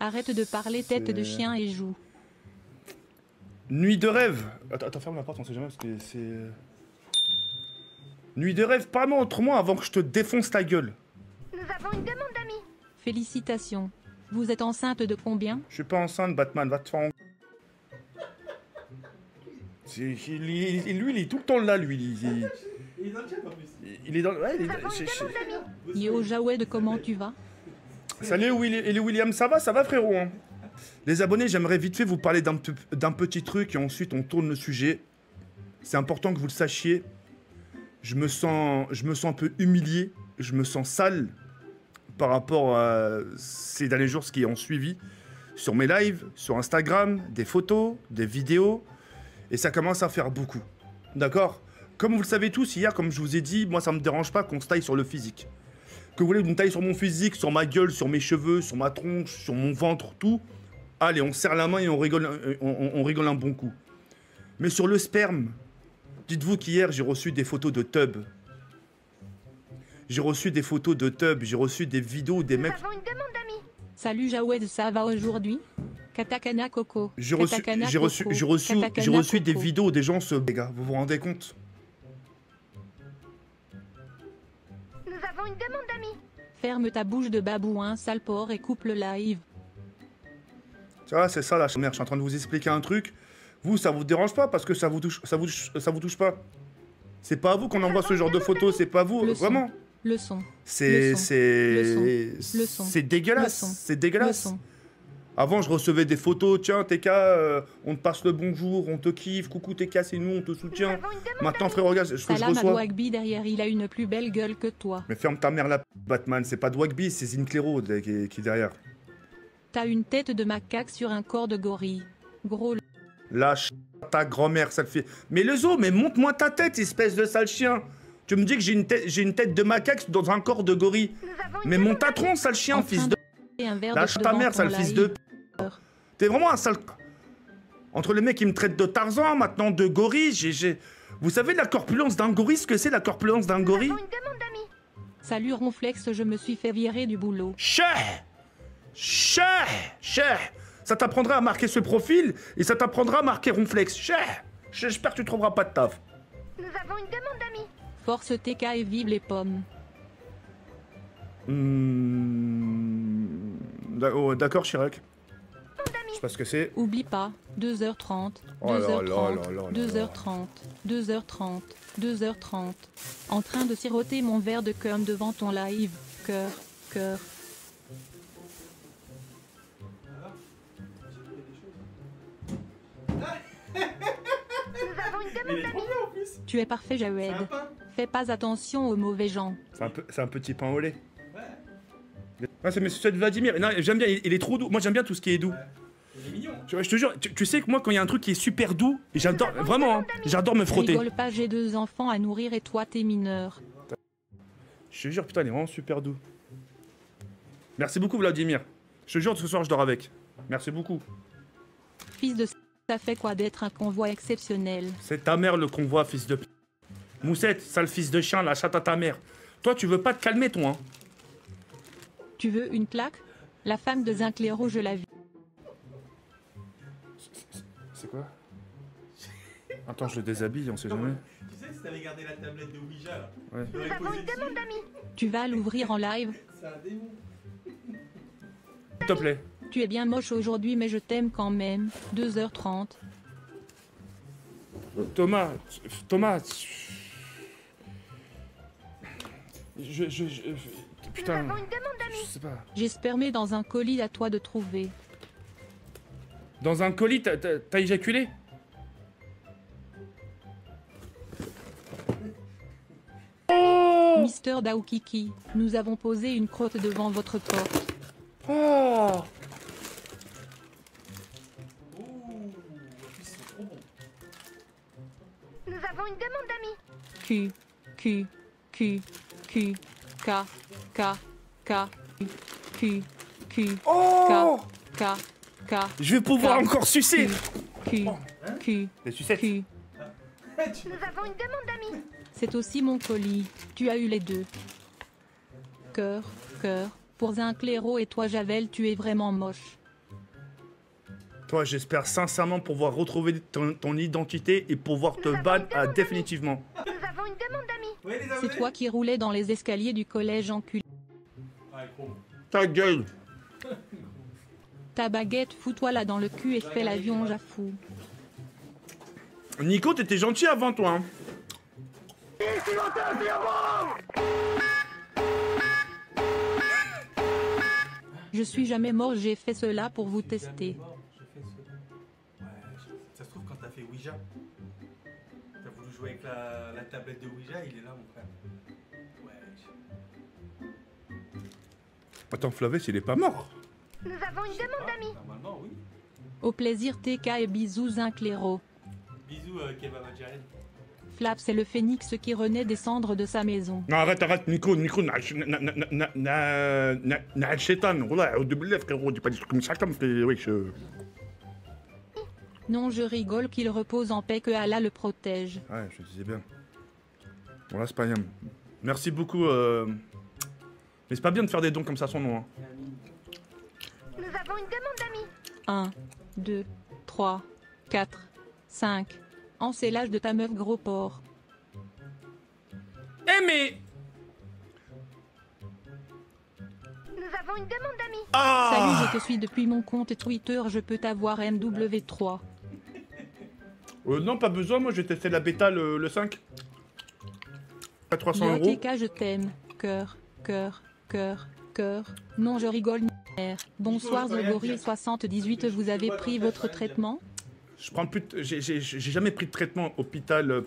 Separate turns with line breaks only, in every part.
Arrête de parler tête de chien et joue.
Nuit de rêve. Attends, ferme la porte, on sait jamais parce que c'est... Nuit de rêve, parle-moi autrement avant que je te défonce ta gueule.
Nous avons une demande d'amis.
Félicitations. Vous êtes enceinte de combien?
Je suis pas enceinte, Batman, va te faire en... Lui, il est tout le temps là, lui. Il est dans le chat, en plus. Il est dans... Ouais, il est...
Yo, Jawed, comment tu vas?
Salut, William, ça va, frérot, hein. Les abonnés, j'aimerais vite fait vous parler d'un petit truc et ensuite on tourne le sujet. C'est important que vous le sachiez. Je me sens un peu humilié, je me sens sale par rapport à ces derniers jours, ce qui ont suivi sur mes lives, sur Instagram, des photos, des vidéos, et ça commence à faire beaucoup. D'accord? Comme vous le savez tous, hier, comme je vous ai dit, moi ça me dérange pas qu'on se taille sur le physique. Que vous voulez une taille sur mon physique, sur ma gueule, sur mes cheveux, sur ma tronche, sur mon ventre, tout. Allez, on serre la main et on rigole un bon coup. Mais sur le sperme, dites-vous qu'hier, j'ai reçu des photos de tub. J'ai reçu des photos de tub, j'ai reçu des vidéos des mecs...
Nous avons une demande d'amis.
Salut Jawed, ça va aujourd'hui? Katakana Coco.
J'ai reçu des vidéos des gens se... Les gars, vous vous rendez compte?
Nous avons une demande d'amis.
Ferme ta bouche de babouin, sale porc, et coupe le live.
Tu vois, c'est ça la merde, je suis en train de vous expliquer un truc. Vous, ça vous dérange pas parce que ça vous touche pas. C'est pas à vous qu'on envoie ce genre de photos, c'est pas à vous, vraiment.
Le son.
C'est dégueulasse, c'est dégueulasse. Avant, je recevais des photos, tiens, TK, on te passe le bonjour, on te kiffe, coucou TK, c'est nous, on te soutient. Maintenant, frère, regarde ce que je reçois.
Salam à Dwagby, derrière, il a une plus belle gueule que toi.
Mais ferme ta mère là, Batman, c'est pas Dwagby, c'est Zinclero qui est derrière.
T'as une tête de macaque sur un corps de gorille. Gros.
Lâche ta grand-mère, sale fille. Mais le zoo, mais montre-moi ta tête, espèce de sale chien. Tu me dis que j'ai une tête de macaque dans un corps de gorille. Mais monte ta tronc, sale chien, fils de... Lâche ta mère, sale fils de... T'es vraiment un sale... Entre les mecs qui me traitent de Tarzan, maintenant de gorille, Vous savez la corpulence d'un gorille, ce que c'est la corpulence d'un gorille?
Salut Ronflex, je me suis fait virer du boulot.
Cher. Ça t'apprendra à marquer ce profil et ça t'apprendra à marquer Ronflex. J'espère que tu trouveras pas de taf.
Nous avons une demande d'amis.
Force TK et vive les pommes.
D'accord, Chirac. Je sais pas ce que c'est.
Oublie pas, 2h30, 2h30, 2h30, 2h30, 2h30. En train de siroter mon verre de cum devant ton live. Cœur, cœur.
Nous avons une demande d'amis.
Tu es parfait, Jawed. Fais pas attention aux mauvais gens.
C'est un petit pain au lait. Ouais, c'est monsieur Vladimir. Non, j'aime bien, il est trop doux. Moi, j'aime bien tout ce qui est doux.
Il est mignon.
Je te jure, tu sais que moi, quand il y a un truc qui est super doux, j'adore, vraiment, hein, j'adore me frotter.
Rigole pas, j'ai 2 enfants à nourrir et toi, t'es mineur.
Je te jure, putain, il est vraiment super doux. Merci beaucoup, Vladimir. Je te jure, ce soir, je dors avec. Merci beaucoup.
Fils de... Ça fait quoi d'être un convoi exceptionnel?
C'est ta mère, le convoi, fils de... Moussette, sale fils de chien, la chatte à ta mère. Toi, tu veux pas te calmer, toi, hein?
Tu veux une claque? La femme de Zinclero, je la vis.
C'est quoi? Attends, je le déshabille, on sait jamais.
Tu sais, si t'avais gardé la tablette de Ouija, là,
Ouais.
tu l'aurais
Nous avons
posée
une
dessus.
demande d'amis.
Tu vas l'ouvrir en live?
C'est un démon.
S'il te plaît.
Tu es bien moche aujourd'hui, mais je t'aime quand même. 2h30.
Thomas. Putain.
Nous avons une demande d'amis.
Je sais pas.
J'ai spermé dans un colis, à toi de trouver.
Dans un colis, t'as éjaculé? Oh!
Mister Daoukiki, nous avons posé une crotte devant votre porte.
Oh!
Ouh, en plus, c'est trop bon.
Nous avons une demande d'amis.
Q, Q, Q, Q, K, K, K, Q, Q,
Oh!
K, K,
Je vais pouvoir
K,
encore sucer!
Q, Q,
Les sucettes.
Q.
Nous avons une demande d'amis.
C'est aussi mon colis. Tu as eu les deux. Cœur, cœur. Pour Zinclero et toi, Javel, tu es vraiment moche.
Toi, j'espère sincèrement pouvoir retrouver ton identité et pouvoir te ban définitivement.
Nous avons une demande d'amis.
Oui, les
C'est
abonnés.
toi qui roulais dans les escaliers du collège enculé.
Ah, gros.
Ta gueule.
Ta baguette, fous-toi là dans le cul et fais l'avion, j'affou.
Nico, t'étais gentil avant, toi. Hein.
Je suis jamais mort, j'ai fait cela pour vous tester.
Mort, j'ai fait ce- Ouais, ça se trouve quand t'as fait Ouija. T'as voulu jouer avec la tablette de Ouija, il est là, mon frère. Ouais.
Attends, Flavès, il est pas mort.
Nous avons une demande d'amis.
Normalement, oui.
Au plaisir TK et bisous Zinc-Léro.
Bisous, Kebab Algérienne.
Flap, c'est le phénix qui renaît des cendres de sa maison.
Non, arrête, Nico, n'a chétan. Voilà, au début, frérot, dis pas des trucs comme ça, comme oui, je...
Non, je rigole qu'il repose en paix, que Allah le protège.
Ouais, je disais bien. Voilà, c'est pas bien. Merci beaucoup, Mais c'est pas bien de faire des dons comme ça, son nom, hein.
Nous avons une demande d'amis.
1, 2, 3, 4, 5. En c'est l'âge de ta meuf gros porc.
Eh mais...
Nous avons une demande d'amis.
Ah
Salut, je te suis depuis mon compte Twitter, je peux t'avoir MW3.
Non, pas besoin, moi je vais tester la bêta le 5. À 300
Yo
€.
TK, je t'aime. Cœur, cœur, cœur, cœur. Non, je rigole. Mère. Bonsoir Zogoril78, vous avez pris votre traitement?
Je prends plus de... J'ai jamais pris de traitement hôpital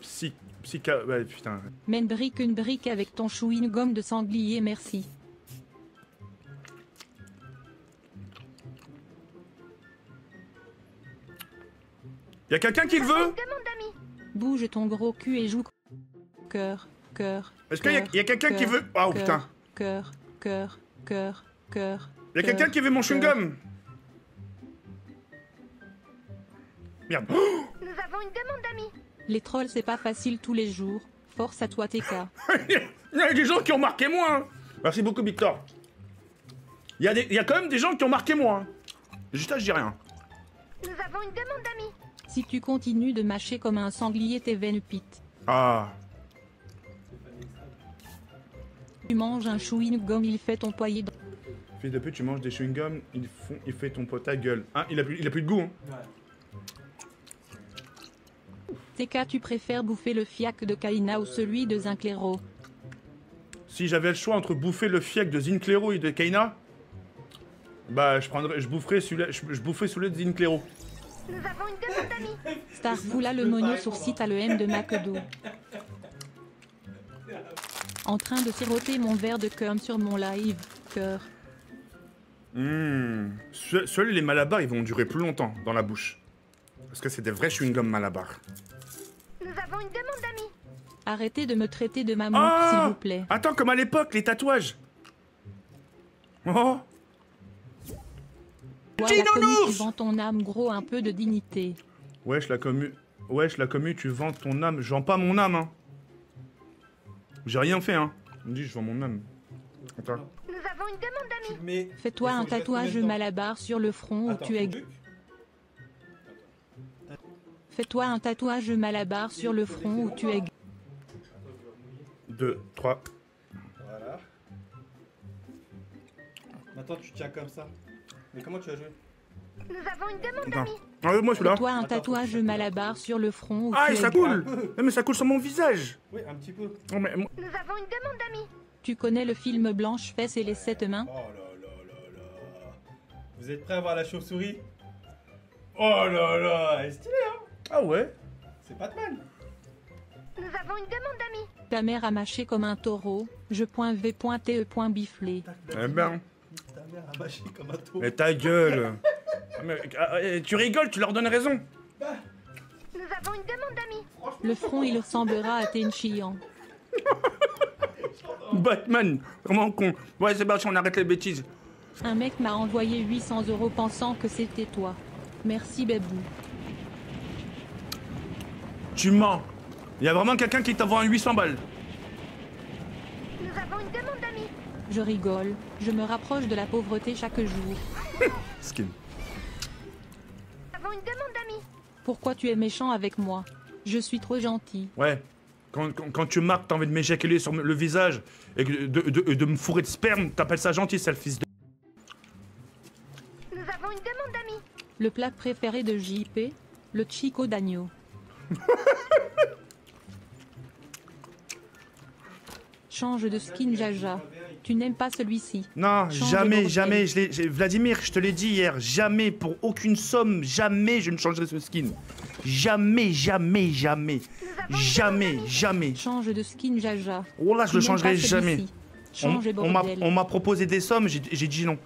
psycha... Ouais, putain.
Mène brique une brique avec ton chewing gomme de sanglier, merci.
Y'a quelqu'un qui le
Nous avons
veut?
une demande d'amis.
Bouge ton gros cul et joue. Cœur, cœur.
Est-ce qu'il y a quelqu'un qui veut... Oh putain.
Cœur, cœur, cœur, cœur.
Y'a quelqu'un qui veut mon chewing-gum? Merde. Oh
Nous avons une demande d'amis.
Les trolls, c'est pas facile tous les jours. Force à toi, TK.
Il y a des gens qui ont marqué moi. Hein. Merci beaucoup, Victor. Il y a quand même des gens qui ont marqué moi. Hein. Juste là, je dis rien.
Nous avons une demande d'amis.
Si tu continues de mâcher comme un sanglier, tes veines pitent.
Ah.
Tu manges un chewing gum, il fait ton poignet dans...
Fils de pute, tu manges des chewing-gums, il fait ton pote à gueule. Hein, il a plus de goût. Hein.
Ouais.
TK, tu préfères bouffer le fiac de Kaina ou celui de Zinc-Léro?
Si j'avais le choix entre bouffer le fiac de Zinc-Léro et de Kaina, bah je boufferais celui-là, je boufferais celui de Zinc-Léro.
Nous avons une demande d'amis.
Starfoula le mono sourcil à le M de McDo. En train de siroter mon verre de cum sur mon live. Cœur.
Seuls les malabars, ils vont durer plus longtemps dans la bouche. Parce que c'est des vrais chewing-gums malabars.
Nous avons une demande d'amis.
Arrêtez de me traiter de maman,
Ah
s'il vous plaît.
Attends, comme à l'époque, les tatouages. Oh.
Toi, la commu, tu vends ton âme, gros, un peu de dignité.
Wesh, la commu, tu vends ton âme. Je vends pas mon âme, hein. J'ai rien fait, hein. On me dit, je vends mon âme. Attends.
Nous avons une demande
Tu
d'amis.
le mets.
Fais-toi
Il faut
un
que je mette
tatouage
combien de temps
malabar sur le front où
Attends,
tu es...
Luc.
Fais-toi un tatouage malabar sur le front où tu es...
2, 3.
Voilà. Maintenant, tu tiens comme ça. Mais comment tu as joué?
Nous avons une demande
Attends.
d'amis.
Ah, moi celui-là.
Fais-toi un tatouage malabar sur le front où
Ah,
tu
et
es...
ça coule. Non, mais ça coule sur mon visage.
Oui, un petit peu.
Non, mais,
Nous avons une demande d'amis.
Tu connais le film Blanche-Fesse et les 7 mains?
Oh là là là là. Vous êtes prêts à voir la chauve-souris? Oh là là, elle est stylée, hein?
ah ouais.
C'est pas de mal.
Nous avons une demande d'amis.
Ta mère a mâché comme un taureau. Je .v.te biflé.
Eh ben.
Ta mère a mâché comme un taureau.
Mais ta gueule. Tu rigoles, tu leur donnes raison.
Nous avons une demande d'amis.
Le front, il ressemblera à Tenchian.
Batman, vraiment con. Ouais, Sébastien, on arrête les bêtises.
Un mec m'a envoyé 800 € pensant que c'était toi. Merci, Bébou.
Tu mens. Il y a vraiment quelqu'un qui t'envoie un 800 balles.
Nous avons une demande d'amis.
Je rigole. Je me rapproche de la pauvreté chaque jour.
Skin.
Nous une demande d'amis.
Pourquoi tu es méchant avec moi? Je suis trop gentil.
Ouais. Quand tu marques, t'as envie de m'éjaculer sur le visage et de me fourrer de sperme, t'appelles ça gentil, sale fils de...
Nous avons une demande d'amis.
Le plat préféré de JP? Le chico d'agneau. Change de skin Jaja. Tu n'aimes pas celui-ci.
Non,
Change
jamais,
de
jamais.
bordel.
Vladimir, je te l'ai dit hier, jamais, pour aucune somme, jamais je ne changerai ce skin. Jamais, jamais, jamais. Jamais, jamais.
Change de skin Jaja.
Oh là, je
Tu
le
n'aimes
changerai
pas
jamais.
celui-ci. Change et
On
bordel.
m'a proposé des sommes, j'ai dit non.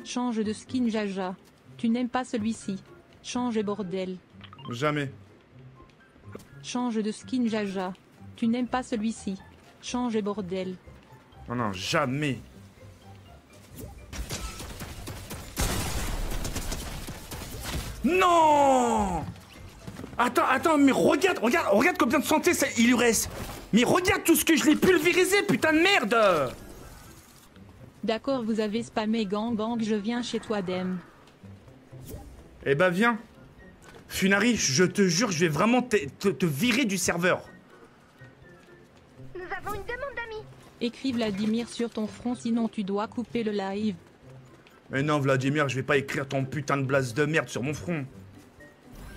Change de skin Jaja. Tu n'aimes pas celui-ci. Change et bordel.
Jamais.
Change de skin Jaja. Tu n'aimes pas celui-ci. Change et bordel.
Non, non, jamais. Non! Attends, mais regarde combien de santé il lui reste. Mais regarde tout ce que je l'ai pulvérisé, putain de merde!
D'accord, vous avez spammé gang, je viens chez toi Dem.
Eh ben viens. Funari, je te jure, je vais vraiment te virer du serveur.
Nous avons une demande d'amis.
Écris Vladimir sur ton front, sinon tu dois couper le live.
Mais non, Vladimir, je vais pas écrire ton putain de blase de merde sur mon front.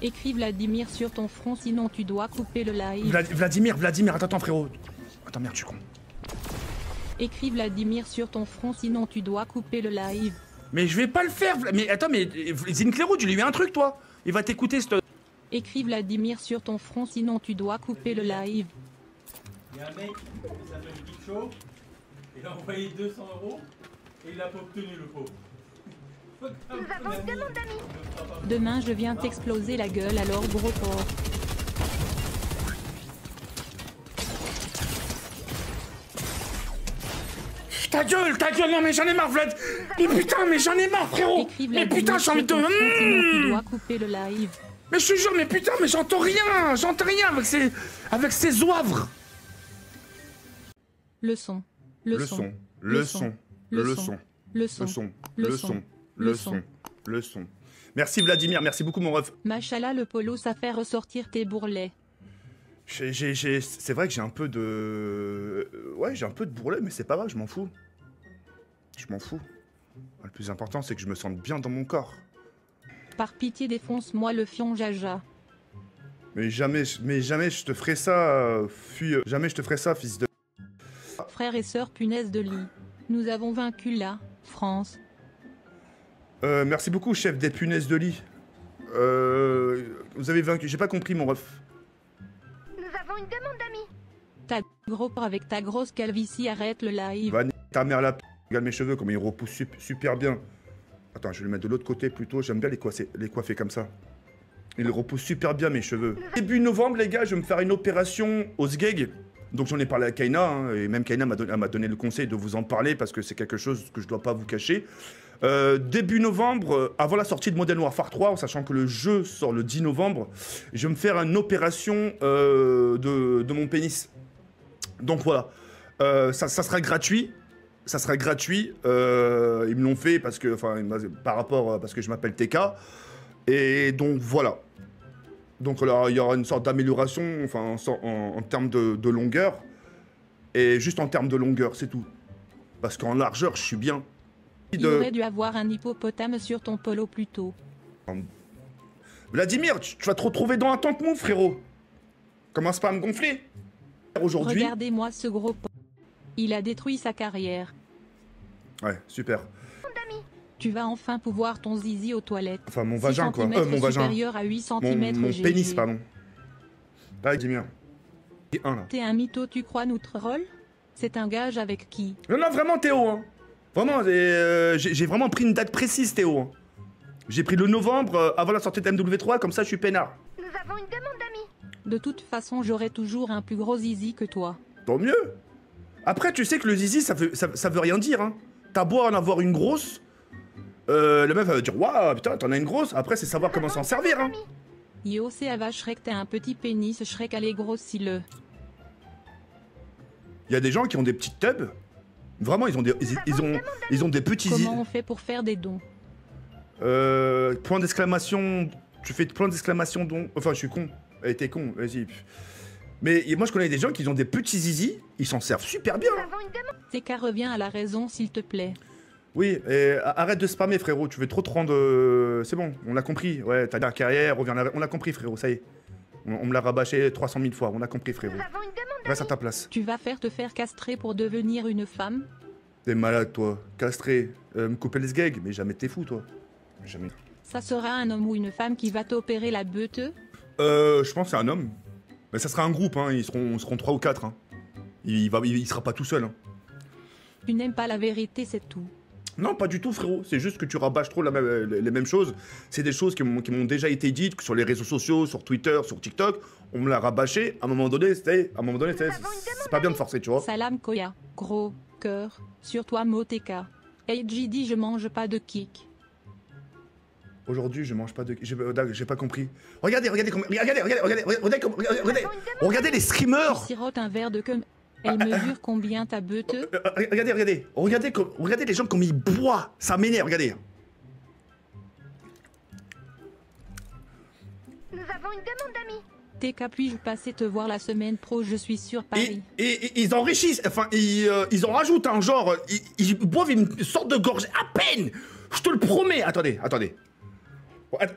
Écris Vladimir sur ton front, sinon tu dois couper le live.
Vladimir, attends, frérot. Attends, merde, je suis con.
Écris Vladimir sur ton front, sinon tu dois couper le live.
Mais je vais pas le faire, mais attends, mais Zinclero, tu lui mets un truc, toi. Il va t'écouter, cette...
Écris Vladimir sur ton front, sinon tu dois couper le live.
Il y a un mec qui s'appelle Big Show, il a envoyé 200 € et il l'a pas obtenu le pauvre.
Nous avons une demande d'amis.
Demain je viens t'exploser la gueule, alors gros porc.
Ta gueule, non mais j'en ai marre, Vlad. Mais putain, mais j'en ai marre, frérot.
Écris
Mais
Vladimir
putain, j'ai envie
sur ton front, sinon tu
de...
dois couper le live.
Mais je te jure, mais putain, mais j'entends rien avec ces zouavres.
Le son.
Le son. Merci Vladimir, merci beaucoup mon ref.
Machallah, le polo, ça fait ressortir tes bourrelets.
C'est vrai que j'ai un peu de... Ouais, j'ai un peu de bourrelet, mais c'est pas grave, je m'en fous. Je m'en fous. Le plus important, c'est que je me sente bien dans mon corps.
Par pitié, défonce-moi le fion Jaja.
Mais jamais je te ferai ça, jamais je te ferai ça, fils de...
Frères et sœurs, punaise de lit. Nous avons vaincu la France.
Merci beaucoup, chef des punaises de lit. Vous avez vaincu, j'ai pas compris mon ref.
Nous avons une demande d'amis.
Ta gros porc avec ta grosse calvitie, arrête le live.
Va ta mère la p... Regarde mes cheveux, comme ils repoussent super bien. Attends, je vais le mettre de l'autre côté plutôt, j'aime bien les coiffer comme ça. Ils repoussent super bien mes cheveux. Début novembre, les gars, je vais me faire une opération au sgeg. Donc j'en ai parlé à Kaina, hein, et même Kaina m'a donné le conseil de vous en parler parce que c'est quelque chose que je dois pas vous cacher. Début novembre, avant la sortie de Modern Warfare 3, en sachant que le jeu sort le 10 novembre, je vais me faire une opération de mon pénis. Donc voilà, ça sera gratuit. Ça sera gratuit. Ils me l'ont fait parce que, enfin, parce que je m'appelle TK. Et donc voilà. Donc là, il y aura une sorte d'amélioration, enfin, en termes de longueur. Et juste en termes de longueur, c'est tout. Parce qu'en largeur, je suis bien.
Il aurait dû avoir un hippopotame sur ton polo plus tôt.
Vladimir, tu vas te retrouver dans un tank move, frérot. Commence pas à me gonfler. Aujourd'hui.
Regardez-moi ce gros porc. Il a détruit sa carrière.
Ouais, super.
Tu vas enfin pouvoir ton zizi aux toilettes.
Enfin, mon vagin, quoi. Mon vagin.
Supérieur à 8 cm.
Mon pénis, pardon. Vladimir.
T'es un mytho, tu crois nous troll? C'est un gage avec qui?
Non, non, vraiment, Théo. Hein. Vraiment, j'ai vraiment pris une date précise, Théo. Hein. J'ai pris le novembre, avant la sortie de MW3, comme ça, je suis peinard.
Nous avons une demande d'amis.
De toute façon, j'aurai toujours un plus gros zizi que toi.
Tant mieux. Après, tu sais que le zizi, ça veut rien dire. Hein. T'as beau en avoir une grosse, la meuf, elle va dire « Waouh, putain, t'en as une grosse ». Après, c'est savoir comment s'en servir. Hein.
Yo, c'est Ava Shrek, t'as un petit pénis, Shrek, allez, grossis-le.
Il y a des gens qui ont des petites tubs. Vraiment, ils ont des petits...
Comment on fait pour faire des dons?
Point d'exclamation Tu fais plein d'exclamations donc. Enfin, je suis con. T'es con, vas-y. Mais moi, je connais des gens qui ont des petits zizi, ils s'en servent super bien.
TK revient à la raison, s'il te plaît.
Oui, arrête de spammer, frérot. Tu veux trop te rendre. C'est bon, on l'a compris. Ouais, t'as de la carrière, on l'a compris, frérot, ça y est. On me l'a rabâché 300 000 fois, on a compris, frérot. Reste à ta place.
Tu vas te faire castrer pour devenir une femme?
T'es malade, toi. Castré. Me couper les sgags, mais jamais t'es fou, toi. Jamais.
Ça sera un homme ou une femme qui va t'opérer la beute?
Je pense que c'est un homme. Mais ça sera un groupe, hein. Ils seront 3 ou 4. Hein. Il sera pas tout seul. Hein.
Tu n'aimes pas la vérité, c'est tout.
Non, pas du tout, frérot. C'est juste que tu rabâches trop les mêmes choses. C'est des choses qui m'ont déjà été dites sur les réseaux sociaux, sur Twitter, sur TikTok. On me l'a rabâché. À un moment donné, c'est pas bien de forcer, tu vois.
Salam Koya, gros, cœur, sur toi Moteka. AJ dit je mange pas de kick.
Aujourd'hui, je mange pas de... J'ai pas compris. Regardez les streamers.
Tu sirotes un verre de cum. Elle mesure combien ta beute?
Regardez les gens comme ils boivent. Ça m'énerve, regardez.
Nous avons une demande d'amis.
TK, puis-je passer te voir la semaine pro? Je suis sur Paris.
Et ils enrichissent, enfin, ils en rajoutent un genre... Ils boivent une sorte de gorgée à peine. Je te le promets. Attendez.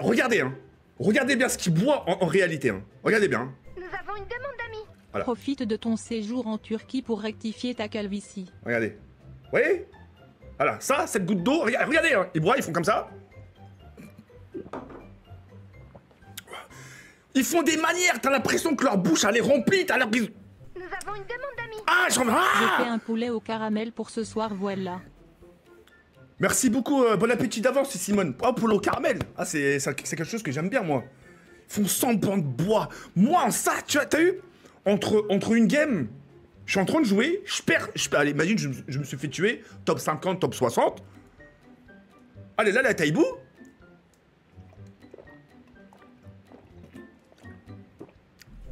Regardez, hein. Regardez bien ce qu'ils boivent en réalité, hein. Regardez bien. Hein.
Nous avons une demande d'amis.
Voilà.
Profite de ton séjour en Turquie pour rectifier ta calvitie.
Regardez. Vous voyez? Voilà, ça, cette goutte d'eau, regardez, hein. Ils boivent, ils font comme ça. Ils font des manières, t'as l'impression que leur bouche, elle est remplie, t'as l'impression...
Nous avons une demande d'amis.
Ah,
J'ai fait un poulet au caramel pour ce soir, voilà.
Merci beaucoup, bon appétit d'avance, Simone. Oh, poulet au caramel. Ah, c'est quelque chose que j'aime bien, moi. Ils font semblant de bois. Moi, en ça, tu vois, t'as vu? Entre une game, je suis en train de jouer, je perds. Allez, imagine, je me suis fait tuer, top 50, top 60. Allez, là, la taïbou.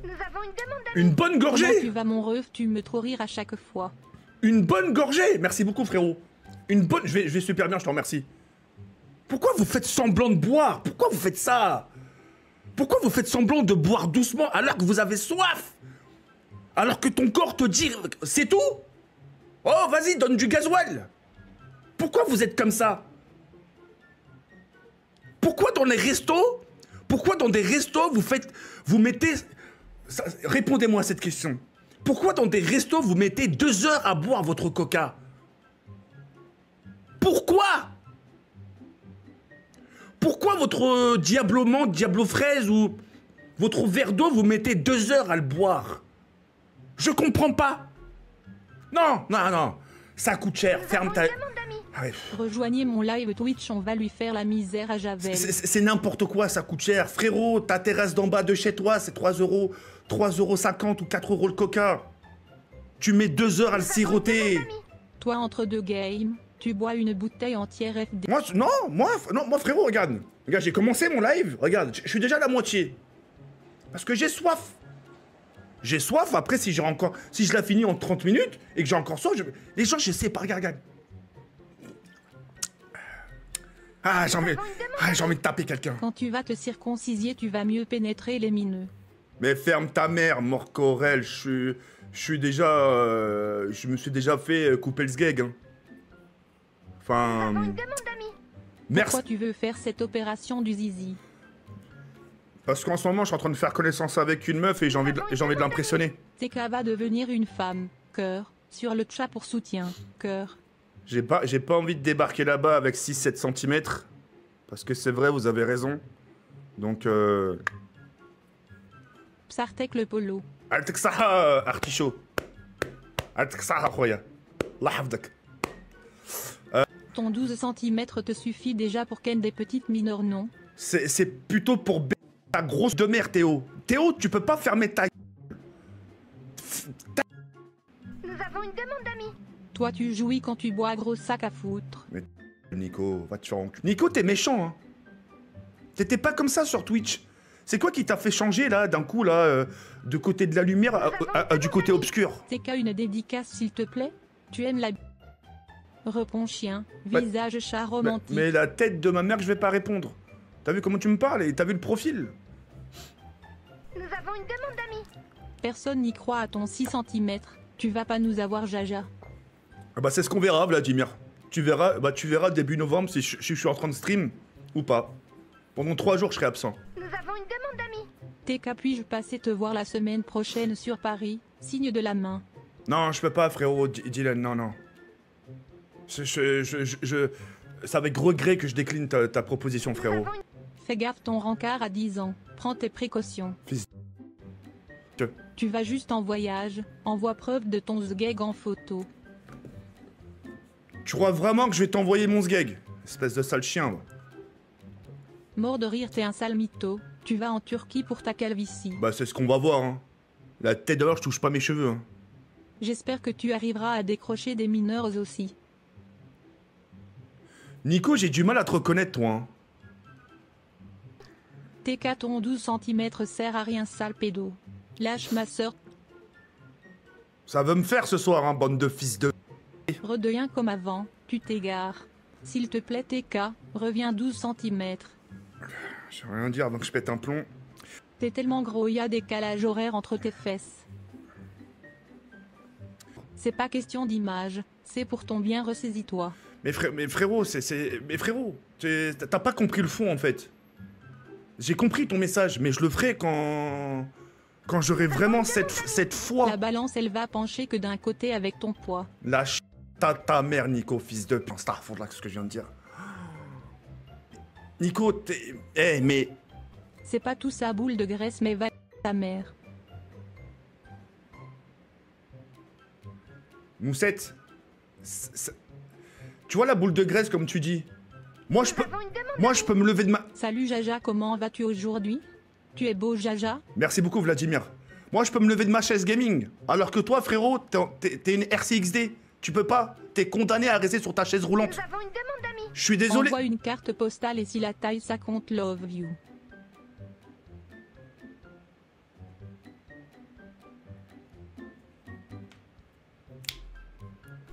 Nous avons une demande d'amis.
Une bonne gorgée.
Comment tu vas, mon ref? Tu me trop rire à chaque fois.
Une bonne gorgée. Merci beaucoup, frérot. Une bonne... Je vais super bien, je te remercie. Pourquoi vous faites semblant de boire? Pourquoi vous faites ça? Pourquoi vous faites semblant de boire doucement alors que vous avez soif? Alors que ton corps te dit... C'est tout? Oh, vas-y, donne du gasoil. Pourquoi vous êtes comme ça? Pourquoi dans les restos... Pourquoi dans des restos, vous mettez... Répondez-moi à cette question. Pourquoi dans des restos, vous mettez 2 heures à boire votre coca? Pourquoi? Pourquoi votre Diablo menthe, Diablo fraise ou votre verre d'eau, vous mettez 2 heures à le boire? Je comprends pas. Non. Ça coûte cher. Ferme ta... Allez.
Rejoignez mon live Twitch, on va lui faire la misère à Javel.
C'est n'importe quoi, ça coûte cher. Frérot, ta terrasse d'en bas de chez toi, c'est 3 euros, 3,50 € ou 4 € le coca. Tu mets 2 heures à le siroter.
Toi, entre deux games, tu bois une bouteille entière FD.
Moi, frérot, regarde. Regarde, j'ai commencé mon live. Regarde, je suis déjà à la moitié. Parce que j'ai soif. J'ai soif, après, si je la finis en 30 minutes et que j'ai encore soif, les gens, je sais pas, regarde. Ah, j'ai envie de taper quelqu'un.
Quand tu vas te circoncisier, tu vas mieux pénétrer les mineux.
Mais ferme ta mère, Morcorel. Je me suis déjà fait couper le sgeg. Hein. Enfin...
Merci. Pourquoi tu veux faire cette opération du zizi?
Parce qu'en ce moment, je suis en train de faire connaissance avec une meuf et j'ai envie de l'impressionner.
TK va devenir une femme. Cœur. Sur le chat pour soutien. Cœur.
J'ai pas envie de débarquer là-bas avec 6-7 cm. Parce que c'est vrai, vous avez raison. Donc,
Psartek le polo.
Alteksaha, artichaut. Alteksaha, khoya. Allah hafdak.
Ton 12 cm te suffit déjà pour ken des petites mineures, non?
C'est plutôt pour ta grosse de merde, Théo. Théo, tu peux pas fermer ta...
Nous avons une demande d'amis.
Toi, tu jouis quand tu bois, gros sac à foutre.
Mais Nico, va te faire enculer. Nico, t'es méchant, hein. T'étais pas comme ça sur Twitch. C'est quoi qui t'a fait changer, là, d'un coup, là, de côté de la lumière à du côté obscur?
TK, une dédicace, s'il te plaît? Tu aimes la... Réponds chien, visage chat romantique.
Mais la tête de ma mère, je vais pas répondre. T'as vu comment tu me parles et t'as vu le profil?
Nous avons une demande d'amis.
Personne n'y croit à ton 6 cm. Tu vas pas nous avoir Jaja.
Ah bah c'est ce qu'on verra, Vladimir. Tu verras début novembre si je suis en train de stream ou pas. Pendant 3 jours, je serai absent.
Nous avons une demande d'amis.
TK, puis-je passer te voir la semaine prochaine sur Paris? Signe de la main.
Non, je peux pas, frérot, Dylan, non. C'est avec regret que je décline ta proposition, frérot.
Fais gaffe, ton rencard a 10 ans. Prends tes précautions.
Fils
Tu vas juste en voyage. Envoie preuve de ton sgeg en photo.
Tu crois vraiment que je vais t'envoyer mon sgeg? Espèce de sale chien, va.
Mort de rire, t'es un sale mytho. Tu vas en Turquie pour ta calvitie.
Bah c'est ce qu'on va voir, hein. La tête d'or, je touche pas mes cheveux, hein.
J'espère que tu arriveras à décrocher des mineurs aussi.
Nico, j'ai du mal à te reconnaître, toi, hein.
TK, ton 12 cm sert à rien, sale pédo. Lâche ma sœur.
Ça veut me faire ce soir, hein, bande de fils de...
Redeviens comme avant, tu t'égares. S'il te plaît TK, reviens 12 cm.
Je vais rien dire avant que je pète un plomb.
T'es tellement gros, y a décalage horaire entre tes fesses. C'est pas question d'image, c'est pour ton bien, ressaisis-toi.
Mais frérot, Mais frérot, t'as pas compris le fond, en fait. J'ai compris ton message, mais je le ferai quand j'aurai vraiment cette foi.
La balance, elle va pencher que d'un côté avec ton poids.
La ta mère, Nico, fils de... C'est à fond là ce que je viens de dire. Nico, t'es... Eh, mais...
C'est pas tout ça boule de graisse, mais va ta mère.
Moussette, tu vois la boule de graisse comme tu dis? Moi je peux me lever de ma...
Salut Jaja, comment vas-tu aujourd'hui? Tu es beau Jaja?
Merci beaucoup Vladimir. Moi je peux me lever de ma chaise gaming. Alors que toi frérot, t'es une RCXD. Tu peux pas. T'es condamné à rester sur ta chaise roulante.
Nous avons une demande d'amis.
Je suis désolé.
Envoie une carte postale et si la taille ça compte, love you.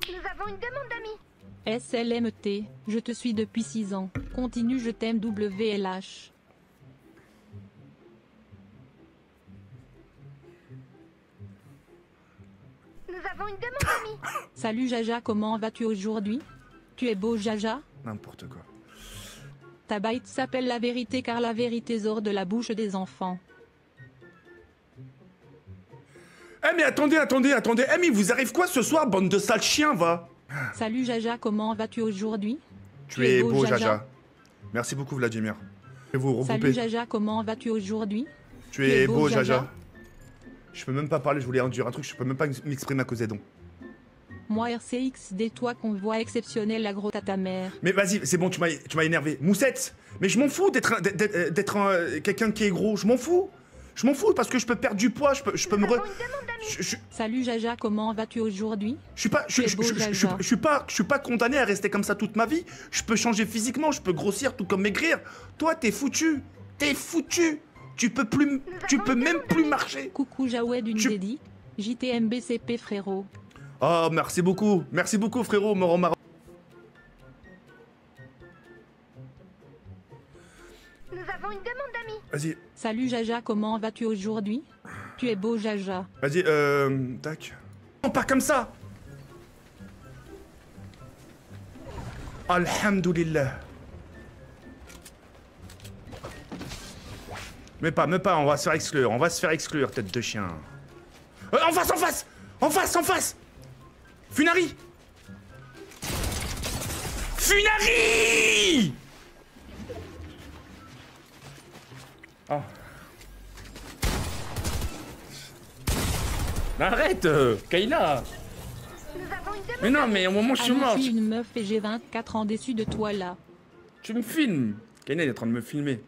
Nous avons une demande d'amis.
SLMT, je te suis depuis 6 ans. Continue, je t'aime WLH.
Nous avons une demande d'amis.
Salut Jaja, comment vas-tu aujourd'hui? Tu es beau Jaja?
N'importe quoi.
Ta bite s'appelle la vérité car la vérité sort de la bouche des enfants.
Eh mais attendez. Eh mais il vous arrive quoi ce soir, bande de sales chiens, va?
Salut Jaja, comment vas-tu aujourd'hui?
Tu es beau Jaja. Merci beaucoup Vladimir. Je vais vous regrouper.
Salut Jaja, comment vas-tu aujourd'hui?
Tu es beau Jaja. Je peux même pas parler, je voulais en dire un truc, je peux même pas m'exprimer à cause des dons.
Moi RCX, des toi qu'on voit exceptionnel la grotte à ta mère.
Mais vas-y, c'est bon, tu m'as énervé. Moussette, mais je m'en fous d'être quelqu'un qui est gros, je m'en fous. Je m'en fous parce que je peux perdre du poids, je peux me...
Salut Jaja, comment vas-tu aujourd'hui?
Je suis pas condamné à rester comme ça toute ma vie. Je peux changer physiquement, je peux grossir tout comme maigrir. Toi, t'es foutu. T'es foutu. Tu peux même plus marcher.
Coucou Jawed, une dédie. JTMBCP frérot.
Oh, merci beaucoup frérot, Moron Maron.
Nous avons une demande d'amis.
Vas-y.
Salut Jaja, comment vas-tu aujourd'hui? Tu es beau Jaja.
Vas-y, tac. Non, pas comme ça. Alhamdoulilah. Mais pas, on va se faire exclure, tête de chien. En face. Funari. Oh. Arrête, Kayla. Mais non, mais au moment où je suis mort.
Je suis une meuf et j'ai 24 ans déçu de toi là.
Tu me filmes. Kayla est en train de me filmer.